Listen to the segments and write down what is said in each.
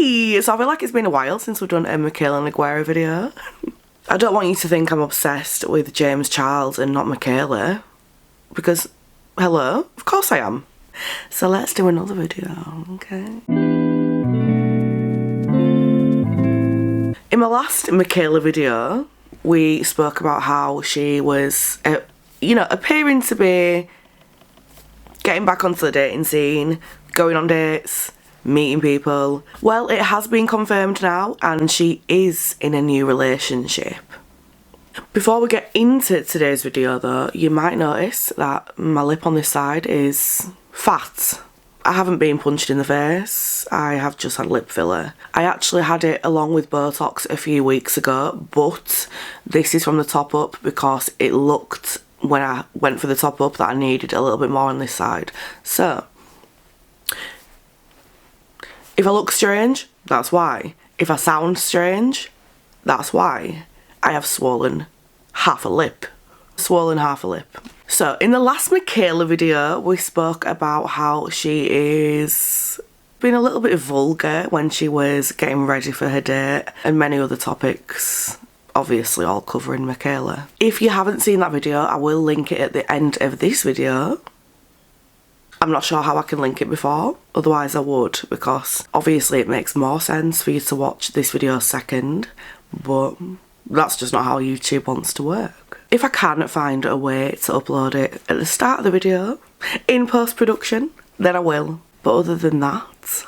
Hey! So I feel like it's been a while since we've done a Mikayla Nogueira video. I don't want you to think I'm obsessed with James Charles and not Mikayla. Because, hello, of course I am. So let's do another video, okay? In my last Mikayla video, we spoke about how she was, appearing to be getting back onto the dating scene, going on dates, meeting people. Well, it has been confirmed now, and she is in a new relationship. Before we get into today's video though, you might notice that my lip on this side is fat. I haven't been punched in the face, I have just had lip filler. I actually had it along with Botox a few weeks ago, but this is from the top up because it looked, when I went for the top up, that I needed a little bit more on this side. So, if I look strange, that's why. If I sound strange, that's why. I have swollen half a lip. So, in the last Mikayla video, we spoke about how she is being a little bit vulgar when she was getting ready for her date, and many other topics, obviously all covering Mikayla. If you haven't seen that video, I will link it at the end of this video. I'm not sure how I can link it before, otherwise I would, because obviously it makes more sense for you to watch this video second, but that's just not how YouTube wants to work. If I can't find a way to upload it at the start of the video, in post-production, then I will. But other than that,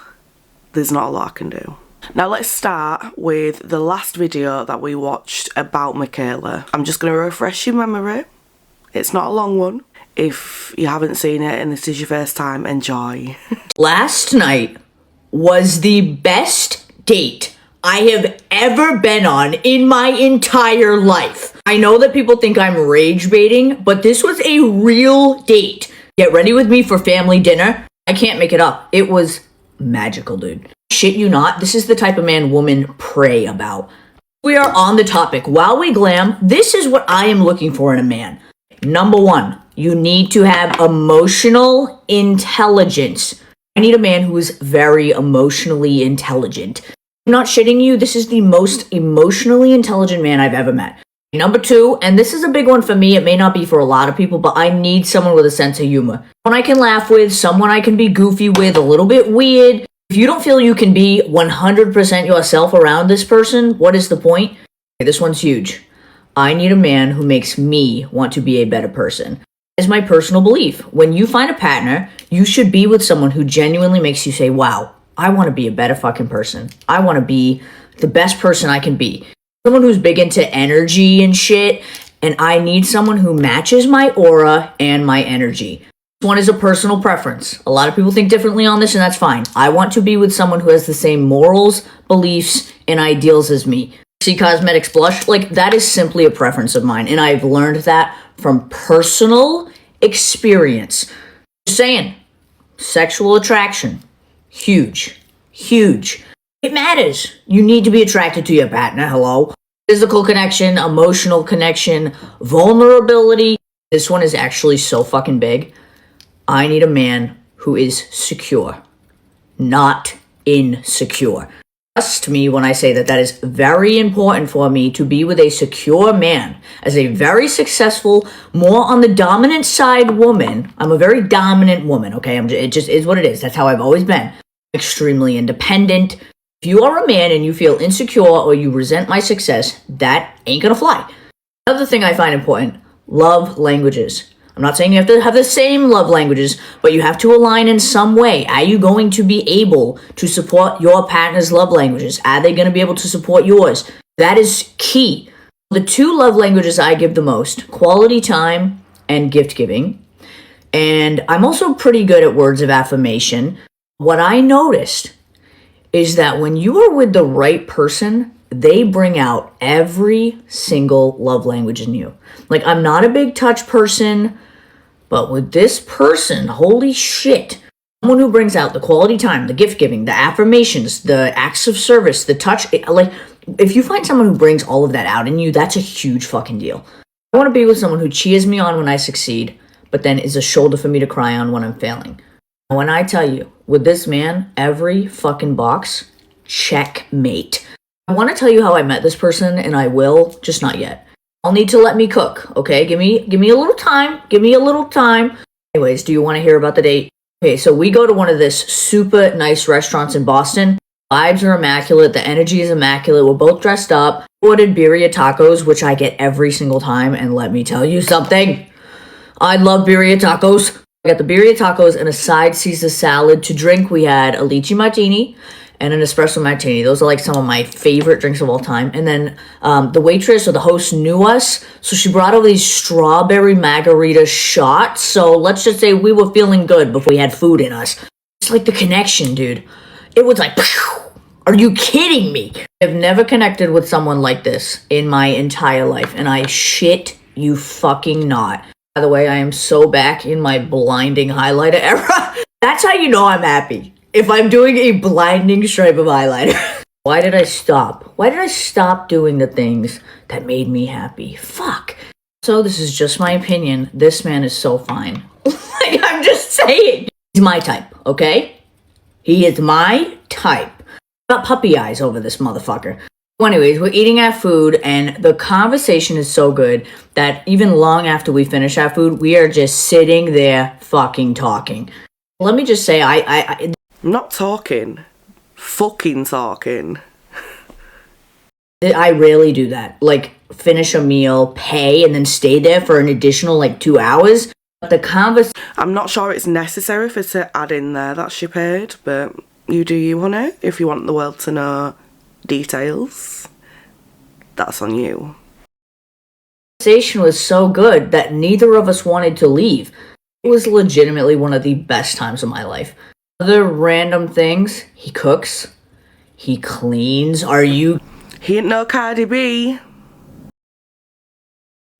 there's not a lot I can do. Now let's start with the last video that we watched about Mikayla. I'm just going to refresh your memory. It's not a long one. If you haven't seen it and this is your first time, enjoy. Last night was the best date I have ever been on in my entire life. I know that people think I'm rage baiting, but this was a real date. Get ready with me for family dinner. I can't make it up. It was magical, dude. Shit you not, this is the type of man women pray about. We are on the topic. While we glam, this is what I am looking for in a man. Number one, you need to have emotional intelligence. I need a man who is very emotionally intelligent. I'm not shitting you, this is the most emotionally intelligent man I've ever met. Number two, and this is a big one for me, it may not be for a lot of people, but I need someone with a sense of humor. Someone I can laugh with, someone I can be goofy with, a little bit weird. If you don't feel you can be 100% yourself around this person, what is the point? Okay, this one's huge. I need a man who makes me want to be a better person. That is my personal belief. When you find a partner, you should be with someone who genuinely makes you say, wow, I want to be a better fucking person. I want to be the best person I can be. Someone who's big into energy and shit, and I need someone who matches my aura and my energy. This one is a personal preference. A lot of people think differently on this, and that's fine. I want to be with someone who has the same morals, beliefs, and ideals as me. See cosmetics blush? Like, that is simply a preference of mine, and I've learned that from personal experience. Just saying, sexual attraction, huge. It matters. You need to be attracted to your partner, hello? Physical connection, emotional connection, vulnerability. This one is actually so fucking big. I need a man who is secure, not insecure. Trust me when I say that that is very important for me to be with a secure man. As a very successful, more on the dominant side woman, I'm a very dominant woman, okay? It just is what it is. That's how I've always been. Extremely independent. If you are a man and you feel insecure or you resent my success, that ain't gonna fly. Another thing I find important, love languages. I'm not saying you have to have the same love languages, but you have to align in some way. Are you going to be able to support your partner's love languages? Are they going to be able to support yours? That is key. The two love languages I give the most, quality time and gift giving. And I'm also pretty good at words of affirmation. What I noticed is that when you are with the right person, they bring out every single love language in you. Like, I'm not a big touch person, but with this person, holy shit. Someone who brings out the quality time, the gift giving, the affirmations, the acts of service, the touch. Like, if you find someone who brings all of that out in you, that's a huge fucking deal. I want to be with someone who cheers me on when I succeed, but then is a shoulder for me to cry on when I'm failing. When I tell you, with this man, every fucking box checkmate. I want to tell you how I met this person, and I will, just not yet. I'll need to let me cook, okay? Give me a little time. Give me a little time. Anyways, do you want to hear about the date? Okay, so we go to one of this super nice restaurants in Boston. Vibes are immaculate. The energy is immaculate. We're both dressed up. Ordered birria tacos, which I get every single time. And let me tell you something. I love birria tacos. I got the birria tacos and a side Caesar salad. To drink, we had a lychee martini and an espresso martini. Those are like some of my favorite drinks of all time. And then the waitress or the host knew us, so she brought over these strawberry margarita shots. So let's just say we were feeling good before we had food in us. It's like the connection, dude. It was like, phew, are you kidding me? I've never connected with someone like this in my entire life, and I shit you fucking not. By the way, I am so back in my blinding highlighter era. That's how you know I'm happy. If I'm doing a blinding stripe of highlighter. Why did I stop? Why did I stop doing the things that made me happy? Fuck. So this is just my opinion. This man is so fine. Like, I'm just saying. He's my type, okay? He is my type. Got puppy eyes over this motherfucker. So anyways, we're eating our food, and the conversation is so good that even long after we finish our food, we are just sitting there fucking talking. Let me just say, I'm not talking. Fucking talking. I rarely do that. Like, finish a meal, pay, and then stay there for an additional, 2 hours. But the conversation... I'm not sure it's necessary for to add in there that she paid, but you do you on it. If you want the world to know details, that's on you. The conversation was so good that neither of us wanted to leave. It was legitimately one of the best times of my life. Other random things, he cooks, he cleans. Are you He ain't no Cardi B.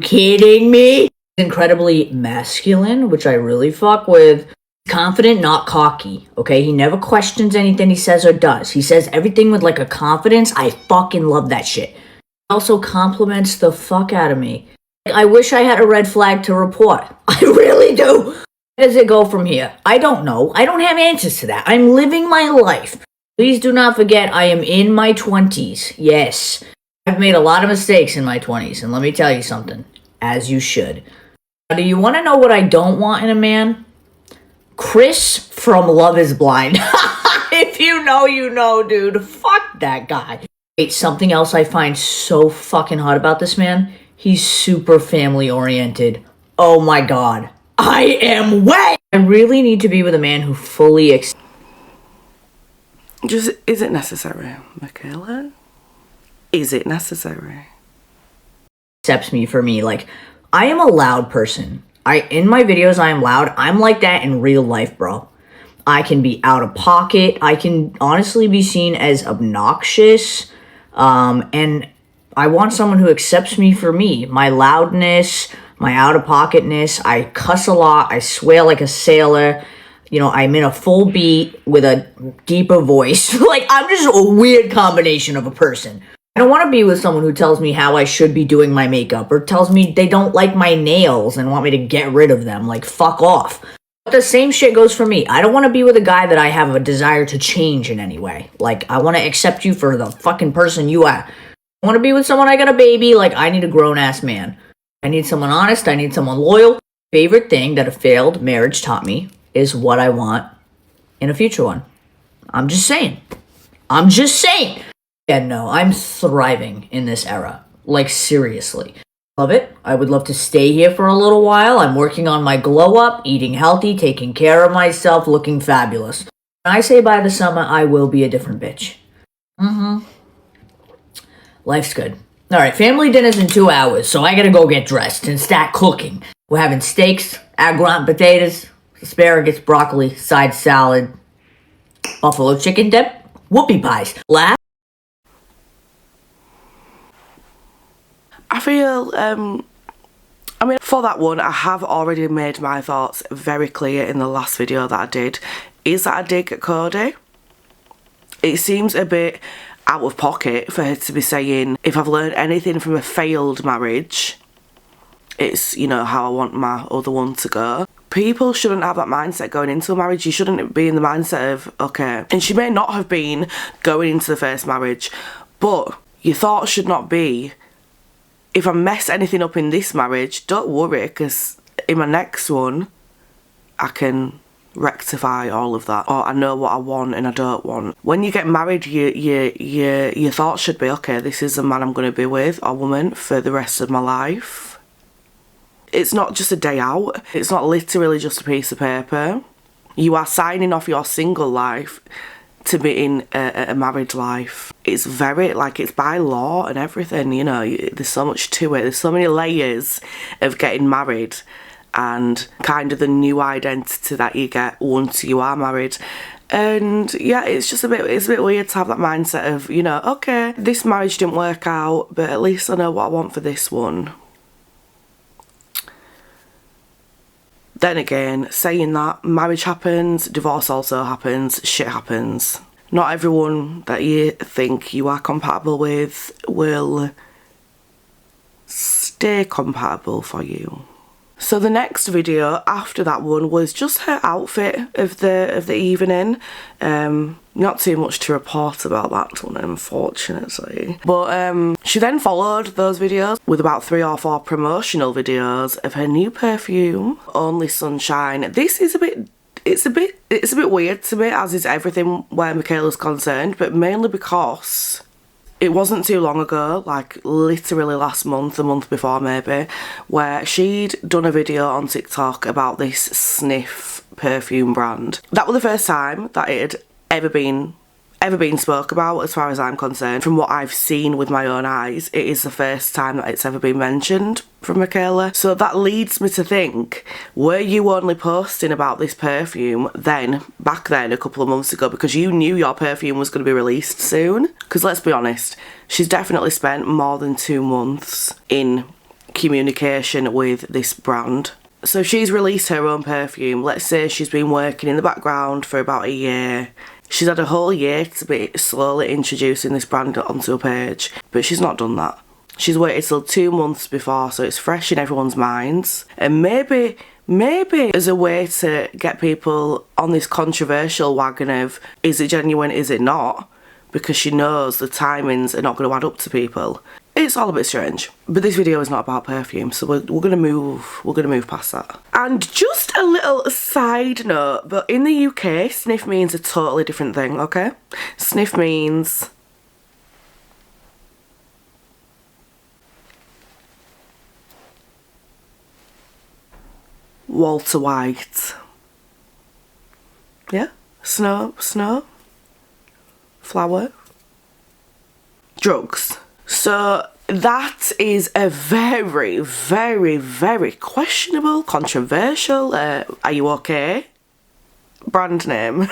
kidding me? He's incredibly masculine, which I really fuck with. Confident, not cocky, okay? He never questions anything he says or does. He says everything with a confidence. I fucking love that shit. He also compliments the fuck out of me. I wish I had a red flag to report. I really do. Where does it go from here? I don't know. I don't have answers to that. I'm living my life. Please do not forget I am in my 20s. Yes. I've made a lot of mistakes in my 20s, and let me tell you something. As you should. Now, do you want to know what I don't want in a man? Chris from Love is Blind. If you know, you know, dude. Fuck that guy. Wait, something else I find so fucking hot about this man? He's super family oriented. Oh my god. I am wet! I really need to be with a man who fully is it necessary, Mikayla? Is it necessary? accepts me for me. I am a loud person. In my videos, I am loud. I'm like that in real life, bro. I can be out of pocket. I can honestly be seen as obnoxious. And I want someone who accepts me for me. My loudness, my out-of-pocketness. I cuss a lot. I swear like a sailor. I'm in a full beat with a deeper voice. I'm just a weird combination of a person. I don't want to be with someone who tells me how I should be doing my makeup or tells me they don't like my nails and want me to get rid of them. Fuck off. But the same shit goes for me. I don't want to be with a guy that I have a desire to change in any way. I want to accept you for the fucking person you are. I want to be with someone I got a baby. I need a grown-ass man. I need someone honest. I need someone loyal. Favorite thing that a failed marriage taught me is what I want in a future one. I'm just saying. Yeah, no, I'm thriving in this era. Seriously. Love it. I would love to stay here for a little while. I'm working on my glow up, eating healthy, taking care of myself, looking fabulous. When I say by the summer, I will be a different bitch. Life's good. Alright, family dinner's in 2 hours, so I gotta go get dressed and start cooking. We're having steaks, au gratin potatoes, asparagus, broccoli, side salad, buffalo chicken dip, whoopie pies. I feel, for that one, I have already made my thoughts very clear in the last video that I did. Is that a dig at Cody? It seems a bit out of pocket for her to be saying, if I've learned anything from a failed marriage, it's, how I want my other one to go. People shouldn't have that mindset going into a marriage. You shouldn't be in the mindset of, okay, and she may not have been going into the first marriage, but your thoughts should not be, if I mess anything up in this marriage, don't worry, because in my next one, I can rectify all of that, or I know what I want and I don't want. When you get married, your thoughts should be, okay, this is the man I'm going to be with, or woman, for the rest of my life. It's not just a day out. It's not literally just a piece of paper. You are signing off your single life to be in a married life. It's very, like, it's by law and everything, you know. There's so much to it. There's so many layers of getting married and kind of the new identity that you get once you are married. And yeah, it's a bit weird to have that mindset of, you know, okay, this marriage didn't work out, but at least I know what I want for this one. Then again, saying that, marriage happens, divorce also happens, shit happens. Not everyone that you think you are compatible with will stay compatible for you. So the next video after that one was just her outfit of the evening. Not too much to report about that one, unfortunately. But she then followed those videos with about 3 or 4 promotional videos of her new perfume, Only Sunshine. This is it's a bit weird to me, as is everything where Mikayla's concerned, but mainly because it wasn't too long ago, like literally last month, a month before maybe, where she'd done a video on TikTok about this Sniff perfume brand. That was the first time that it had ever been spoke about, as far as I'm concerned. From what I've seen with my own eyes, it is the first time that it's ever been mentioned from Mikayla. So that leads me to think, were you only posting about this perfume back then a couple of months ago because you knew your perfume was going to be released soon? Because let's be honest, she's definitely spent more than 2 months in communication with this brand. So she's released her own perfume. Let's say she's been working in the background for about a year. She's had a whole year to be slowly introducing this brand onto a page, but she's not done that. She's waited till 2 months before, so it's fresh in everyone's minds. And maybe as a way to get people on this controversial wagon of, is it genuine, is it not? Because she knows the timings are not going to add up to people. It's all a bit strange. But this video is not about perfume, so we're gonna move past that. And just a little side note, but in the UK, sniff means a totally different thing, okay? Sniff means Walter White. Yeah? Snow, flower, drugs. So that is a very, very, very questionable, controversial, are you okay? Brand name.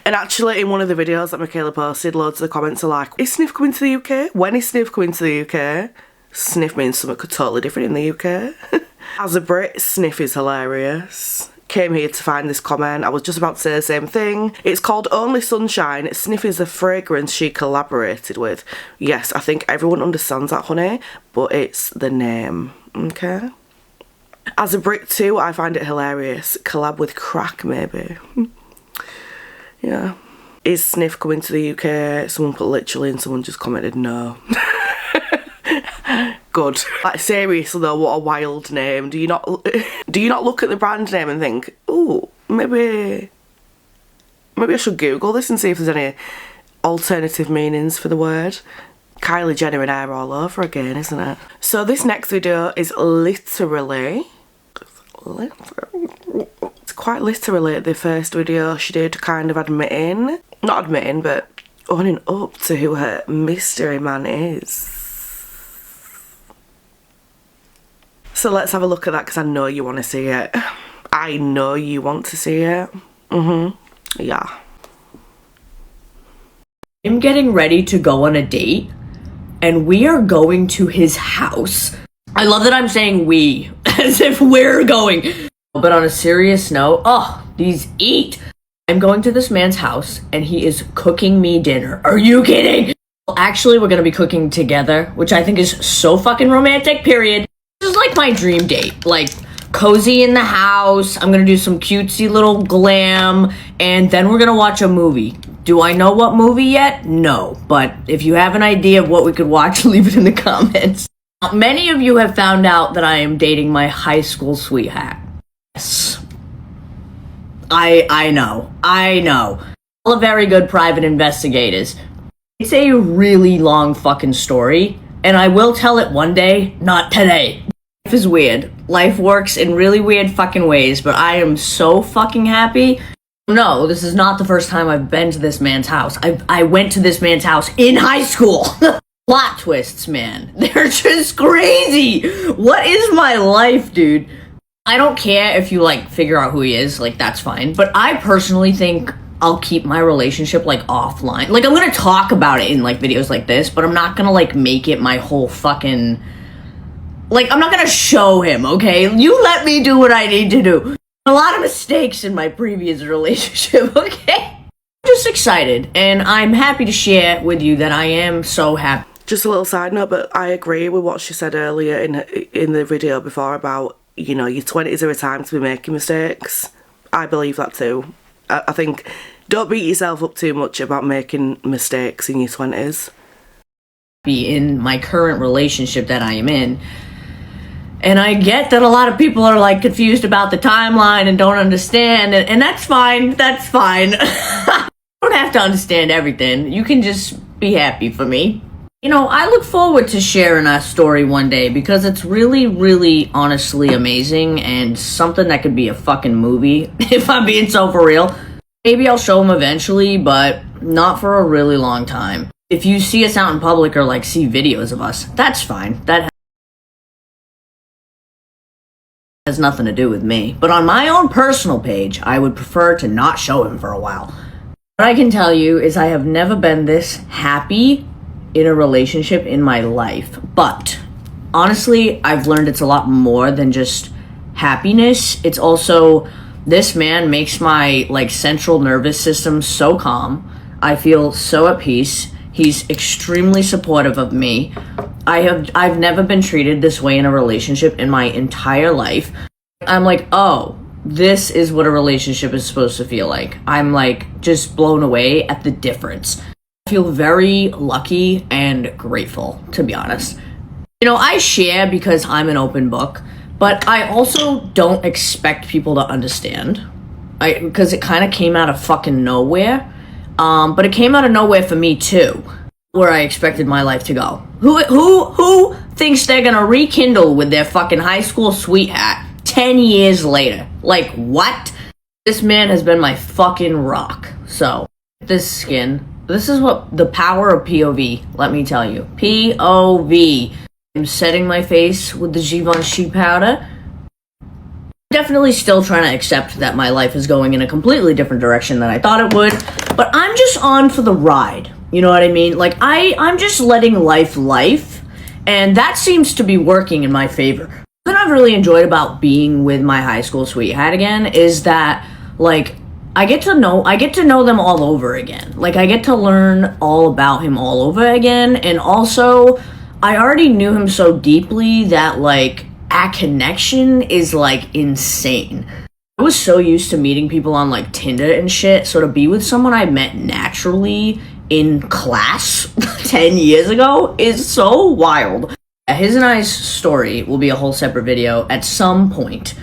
And actually in one of the videos that Mikayla posted, loads of the comments are like, is Sniff coming to the UK? When is Sniff coming to the UK? Sniff means something totally different in the UK. As a Brit, Sniff is hilarious. Came here to find this comment. I was just about to say the same thing. It's called Only Sunshine. Sniff is the fragrance she collaborated with. Yes, I think everyone understands that, honey, but it's the name, okay? As a Brit too, I find it hilarious. Collab with crack, maybe. Yeah. Is Sniff coming to the UK? Someone put literally and someone just commented no. Good. Like, seriously though, what a wild name. Do you not look at the brand name and think, ooh, maybe I should Google this and see if there's any alternative meanings for the word? Kylie Jenner and hair all over again, isn't it? So this next video is literally, it's quite literally the first video she did, kind of not admitting, but owning up to who her mystery man is. So let's have a look at that, because I know you want to see it. I know you want to see it. Yeah. I'm getting ready to go on a date, and we are going to his house. I love that I'm saying we, as if we're going. But on a serious note, these eat. I'm going to this man's house, and he is cooking me dinner. Are you kidding? Well, actually, we're gonna be cooking together, which I think is so fucking romantic, period. This is like my dream date. Like, cozy in the house. I'm gonna do some cutesy little glam, and then we're gonna watch a movie. Do I know what movie yet? No, but if you have an idea of what we could watch, leave it in the comments. Many of you have found out that I am dating my high school sweetheart. Yes. I know. All are very good private investigators. It's a really long fucking story, and I will tell it one day, not today. Life is weird. Life works in really weird fucking ways, but I am so fucking happy. No, this is not the first time I've been to this man's house. I went to this man's house in high school. Plot twists, man. They're just crazy. What is my life, dude? I don't care if you, like, figure out who he is. Like, that's fine. But I personally think I'll keep my relationship, like, offline. Like, I'm gonna talk about it in, like, videos like this, but I'm not gonna, like, make it my whole fucking... Like, I'm not gonna show him, okay? You let me do what I need to do. A lot of mistakes in my previous relationship, okay? I'm just excited, and I'm happy to share with you that I am so happy. Just a little side note, but I agree with what she said earlier in the video before about, you know, your 20s are a time to be making mistakes. I believe that too. I think don't beat yourself up too much about making mistakes in your 20s. Be in my current relationship that I am in. And I get that a lot of people are, like, confused about the timeline and don't understand, and that's fine, that's fine. You don't have to understand everything. You can just be happy for me. You know, I look forward to sharing our story one day because it's really, really honestly amazing and something that could be a fucking movie, if I'm being so for real. Maybe I'll show him eventually, but not for a really long time. If you see us out in public or, like, see videos of us, that's fine. That has nothing to do with me. But on my own personal page, I would prefer to not show him for a while. What I can tell you is I have never been this happy in a relationship in my life. But honestly, I've learned it's a lot more than just happiness. It's also, this man makes my, like, central nervous system so calm. I feel so at peace. He's extremely supportive of me. I've never been treated this way in a relationship in my entire life. I'm like, oh, this is what a relationship is supposed to feel like. I'm, like, just blown away at the difference. I feel very lucky and grateful, to be honest. You know, I share because I'm an open book, but I also don't expect people to understand. Because it kind of came out of fucking nowhere. But it came out of nowhere for me too, where I expected my life to go. Who thinks they're gonna rekindle with their fucking high school sweetheart 10 years later? Like, what? This man has been my fucking rock. So, this skin, this is what the power of POV, let me tell you. POV. I'm setting my face with the Givenchy powder. Definitely still trying to accept that my life is going in a completely different direction than I thought it would, but I'm just on for the ride. You know what I mean? Like, I'm just letting life, and that seems to be working in my favor. What I've really enjoyed about being with my high school sweetheart again is that, like, I get to know them all over again. Like, I get to learn all about him all over again, and also, I already knew him so deeply that, like, our connection is, like, insane. I was so used to meeting people on, like, Tinder and shit, so to be with someone I met naturally in class 10 years ago is so wild. His and I's story will be a whole separate video at some point.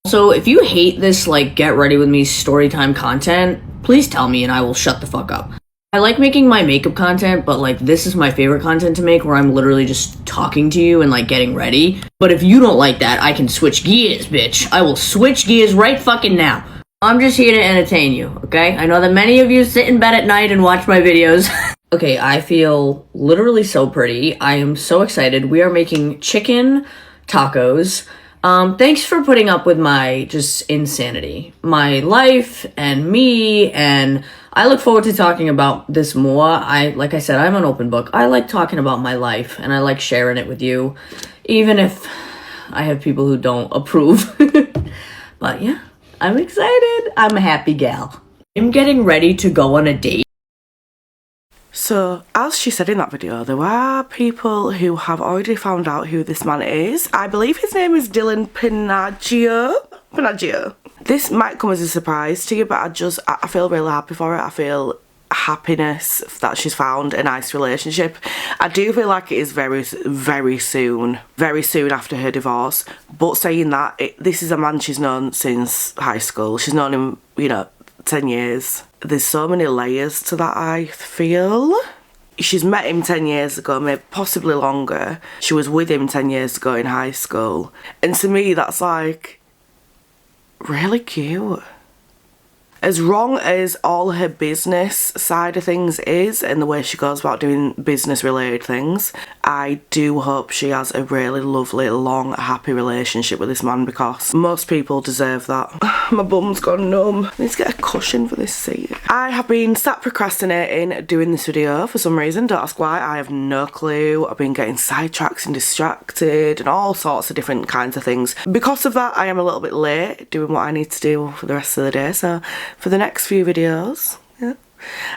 So if you hate this, like, get ready with me storytime content, please tell me and I will shut the fuck up. I like making my makeup content, but, like, this is my favorite content to make where I'm literally just talking to you and, like, getting ready. But if you don't like that, I can switch gears, bitch. I will switch gears right fucking now. I'm just here to entertain you, okay? I know that many of you sit in bed at night and watch my videos. Okay, I feel literally so pretty. I am so excited. We are making chicken tacos. Thanks for putting up with my just insanity. My life and me, and I look forward to talking about this more. Like I said, I'm an open book. I like talking about my life, and I like sharing it with you, even if I have people who don't approve. But yeah, I'm excited. I'm a happy gal. I'm getting ready to go on a date. So, as she said in that video, there are people who have already found out who this man is. I believe his name is Dylan Panaggio. This might come as a surprise to you, but I feel really happy for it. I feel happiness that she's found a nice relationship. I do feel like it is very soon after her divorce. But saying that, this is a man she's known since high school. She's known him, you know, 10 years. There's so many layers to that, I feel. She's met him 10 years ago, maybe possibly longer. She was with him 10 years ago in high school. And to me, that's like really cute. As wrong as all her business side of things is and the way she goes about doing business related things, I do hope she has a really lovely, long, happy relationship with this man, because most people deserve that. My bum's gone numb. I need to get a cushion for this seat. I have been sat procrastinating doing this video for some reason. Don't ask why, I have no clue. I've been getting sidetracked and distracted and all sorts of different kinds of things. Because of that, I am a little bit late doing what I need to do for the rest of the day. So for the next few videos,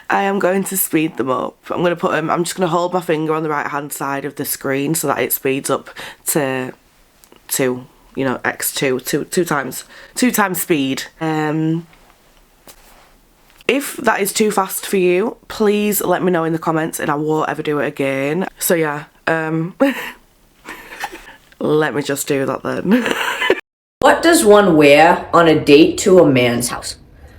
I am going to speed them up. I'm going to put them, I'm just going to hold my finger on the right hand side of the screen so that it speeds up to 2, you know, x2, two times speed. If that is too fast for you, please let me know in the comments and I won't ever do it again. So yeah, let me just do that then. What does one wear on a date to a man's house?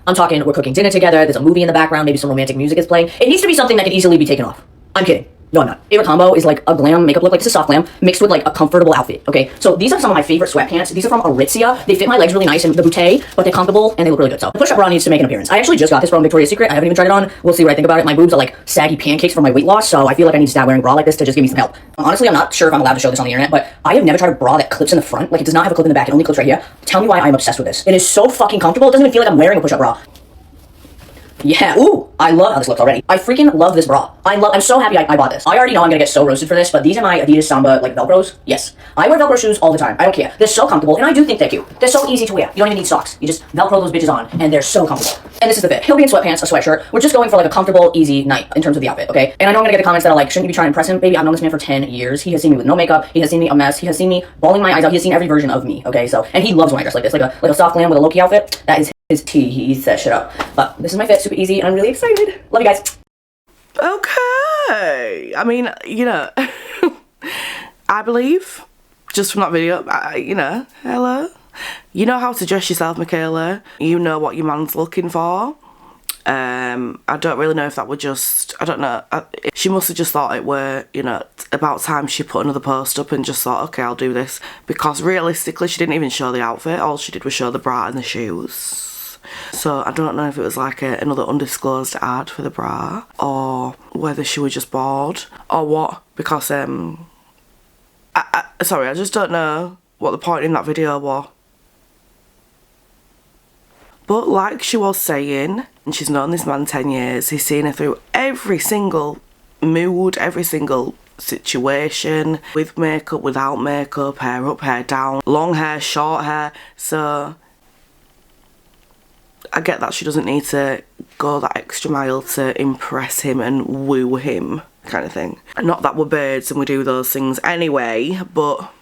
I'm talking, we're cooking dinner together, there's a movie in the background, maybe some romantic music is playing. It needs to be something that can easily be taken off. I'm kidding. No, I'm not. Favorite combo is like a glam makeup look, like this is soft glam, mixed with like a comfortable outfit, okay? So these are some of my favorite sweatpants. These are from Aritzia. They fit my legs really nice in the bootay, but they're comfortable and they look really good. So the push-up bra needs to make an appearance. I actually just got this from Victoria's Secret. I haven't even tried it on. We'll see what I think about it. My boobs are like saggy pancakes from my weight loss, so I feel like I need to start wearing a bra like this to just give me some help. Honestly, I'm not sure if I'm allowed to show this on the internet, but I have never tried a bra that clips in the front. Like, it does not have a clip in the back. It only clips right here. Tell me why I'm obsessed with this. It is so fucking comfortable. It doesn't even feel like I'm wearing a push-up bra. Yeah, ooh, I love how this looks already. I freaking love this bra. I'm so happy I bought this. I already know I'm gonna get so roasted for this, but these are my Adidas Samba, like, Velcros. Yes. I wear Velcro shoes all the time. I don't care. They're so comfortable, and I do think they're cute. They're so easy to wear. You don't even need socks. You just Velcro those bitches on, and they're so comfortable. And this is the fit. He'll be in sweatpants, a sweatshirt. We're just going for, like, a comfortable, easy night in terms of the outfit, okay? And I know I'm gonna get the comments that are like, shouldn't you be trying to impress him? Baby, I've known this man for 10 years. He has seen me with no makeup. He has seen me a mess. He has seen me bawling my eyes out. He has seen every version of me, okay? So, and he loves when I dress like this, like a soft glam with a low-key outfit. That is his tea. He eats that shit up. But this is my fit, super easy, and I'm really excited. Love you guys. Okay. I mean, you know, I believe, just from that video, you know, hello. You know how to dress yourself, Mikayla. You know what your man's looking for. I don't really know if that were just, I don't know. She must have just thought it were, you know, about time she put another post up and just thought, okay, I'll do this. Because realistically, she didn't even show the outfit. All she did was show the bra and the shoes. So I don't know if it was like another undisclosed ad for the bra, or whether she was just bored, or what, because sorry, I just don't know what the point in that video was. But like she was saying, and she's known this man 10 years, he's seen her through every single mood, every single situation, with makeup, without makeup, hair up, hair down, long hair, short hair. So I get that she doesn't need to go that extra mile to impress him and woo him, kind of thing. Not that we're birds and we do those things anyway, but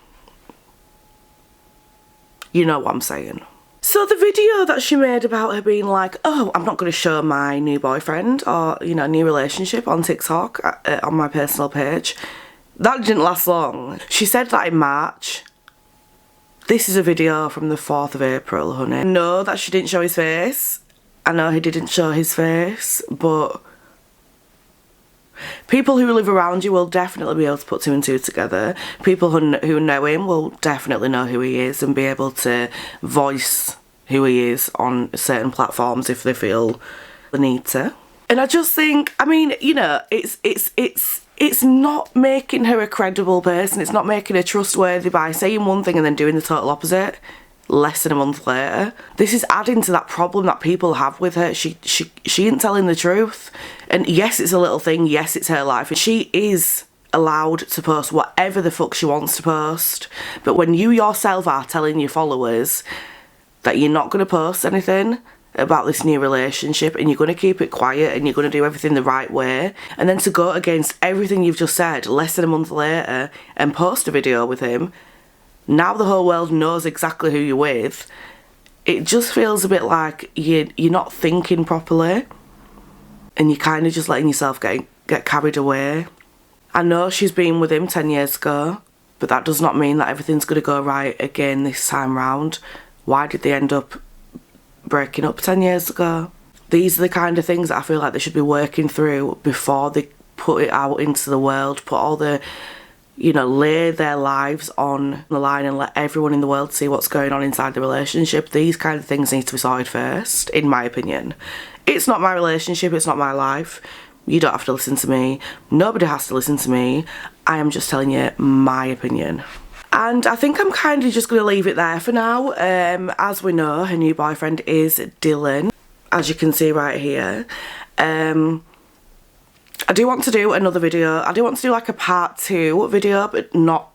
you know what I'm saying. So the video that she made about her being like, oh, I'm not going to show my new boyfriend or, you know, new relationship on TikTok on my personal page, that didn't last long. She said that in March. This is a video from the 4th of April, honey. I know that she didn't show his face. I know he didn't show his face, but people who live around you will definitely be able to put 2 and 2 together. People who know him will definitely know who he is and be able to voice who he is on certain platforms if they feel the need to. And I just think, I mean, you know, it's not making her a credible person. It's not making her trustworthy by saying one thing and then doing the total opposite less than a month later. This is adding to that problem that people have with her. She ain't telling the truth. And yes, it's a little thing. Yes, it's her life. And she is allowed to post whatever the fuck she wants to post. But when you yourself are telling your followers that you're not going to post anything about this new relationship and you're going to keep it quiet and you're going to do everything the right way, and then to go against everything you've just said less than a month later and post a video with him, now the whole world knows exactly who you're with, it just feels a bit like you're not thinking properly and you're kind of just letting yourself get carried away. I know she's been with him 10 years ago, but that does not mean that everything's going to go right again this time round. Why did they end up breaking up 10 years ago? These are the kind of things that I feel like they should be working through before they put it out into the world, put all the, lay their lives on the line and let everyone in the world see what's going on inside the relationship. These kind of things need to be sorted first, in my opinion. It's not my relationship, it's not my life. You don't have to listen to me. Nobody has to listen to me. I am just telling you my opinion. And I think I'm kind of just going to leave it there for now. As we know, her new boyfriend is Dylan, as you can see right here. I do want to do another video. I do want to do like a part 2 video, but not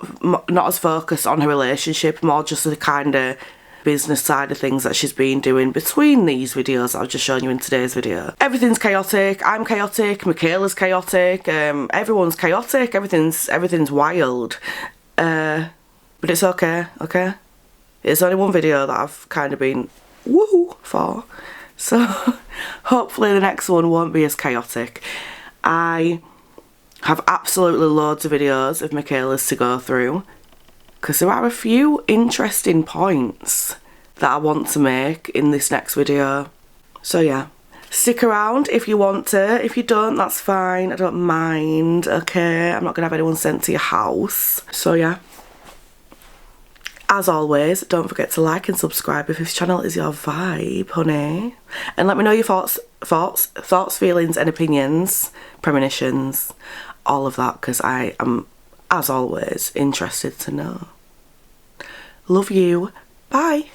as focused on her relationship, more just the kind of business side of things that she's been doing between these videos that I've just shown you in today's video. Everything's chaotic. I'm chaotic. Mikayla's chaotic. Everyone's chaotic. Everything's wild. But it's okay, okay? It's only one video that I've kind of been woo for. So hopefully the next one won't be as chaotic. I have absolutely loads of videos of Mikayla's to go through, because there are a few interesting points that I want to make in this next video. So yeah, stick around if you want to. If you don't, that's fine. I don't mind, okay? I'm not going to have anyone sent to your house. So yeah. As always, don't forget to like and subscribe if this channel is your vibe, honey. And let me know your thoughts, feelings and opinions, premonitions, all of that, because I am, as always, interested to know. Love you. Bye.